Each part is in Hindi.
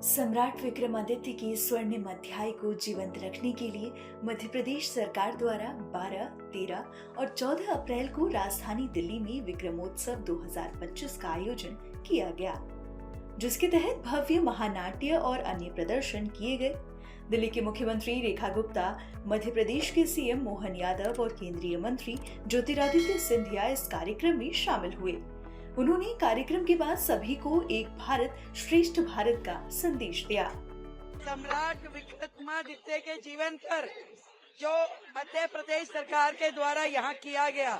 सम्राट विक्रमादित्य की स्वर्णिम अध्याय को जीवंत रखने के लिए मध्य प्रदेश सरकार द्वारा 12, 13 और 14 अप्रैल को राजधानी दिल्ली में विक्रमोत्सव 2025 का आयोजन किया गया, जिसके तहत भव्य महानाट्य और अन्य प्रदर्शन किए गए। दिल्ली के मुख्यमंत्री रेखा गुप्ता, मध्य प्रदेश के सीएम मोहन यादव और केंद्रीय मंत्री ज्योतिरादित्य सिंधिया इस कार्यक्रम में शामिल हुए। उन्होंने कार्यक्रम के बाद सभी को एक भारत श्रेष्ठ भारत का संदेश दिया। सम्राट विक्रमादित्य के जीवन पर जो मध्य प्रदेश सरकार के द्वारा यहाँ किया गया,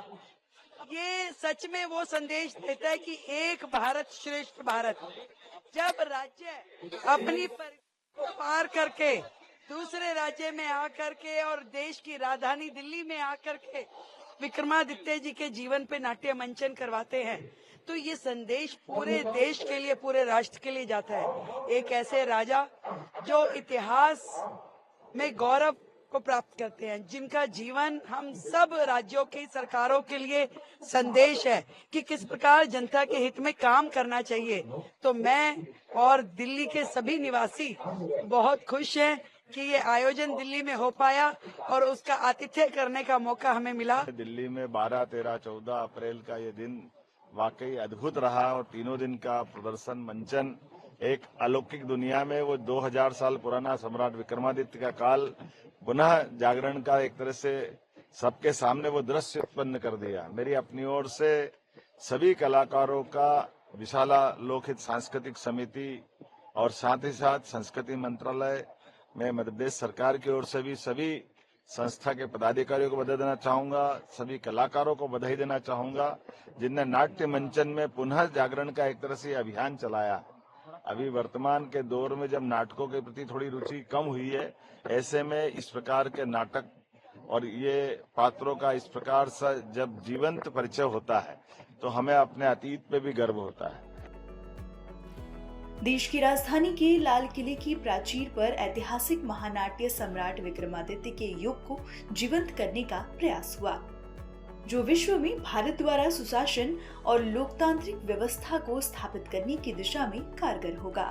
ये सच में वो संदेश देता है कि एक भारत श्रेष्ठ भारत। जब राज्य अपनी को पार करके दूसरे राज्य में आकर के और देश की राजधानी दिल्ली में आकर के विक्रमादित्य जी के जीवन पे नाट्य मंचन करवाते हैं, तो ये संदेश पूरे देश के लिए, पूरे राष्ट्र के लिए जाता है। एक ऐसे राजा जो इतिहास में गौरव को प्राप्त करते हैं, जिनका जीवन हम सब राज्यों की सरकारों के लिए संदेश है कि किस प्रकार जनता के हित में काम करना चाहिए। तो मैं और दिल्ली के सभी निवासी बहुत खुश हैं कि ये आयोजन दिल्ली में हो पाया और उसका आतिथ्य करने का मौका हमें मिला। दिल्ली में 12, 13, 14 अप्रैल का ये दिन वाकई अद्भुत रहा और तीनों दिन का प्रदर्शन मंचन एक अलौकिक दुनिया में वो 2000 साल पुराना सम्राट विक्रमादित्य का काल पुनः जागरण का एक तरह से सबके सामने वो दृश्य उत्पन्न कर दिया। मेरी अपनी ओर से सभी कलाकारों का विशाला लोकहित सांस्कृतिक समिति और साथ ही साथ संस्कृति मंत्रालय में मध्य प्रदेश सरकार की ओर से भी सभी संस्था के पदाधिकारियों को बधाई देना चाहूंगा, सभी कलाकारों को बधाई देना चाहूंगा, जिनने नाट्य मंचन में पुनः जागरण का एक तरह से अभियान चलाया। अभी वर्तमान के दौर में जब नाटकों के प्रति थोड़ी रुचि कम हुई है, ऐसे में इस प्रकार के नाटक और ये पात्रों का इस प्रकार से जब जीवंत परिचय होता है तो हमें अपने अतीत पे भी गर्व होता है। देश की राजधानी के लाल किले की प्राचीर पर ऐतिहासिक महानाट्य सम्राट विक्रमादित्य के युग को जीवंत करने का प्रयास हुआ, जो विश्व में भारत द्वारा सुशासन और लोकतांत्रिक व्यवस्था को स्थापित करने की दिशा में कारगर होगा।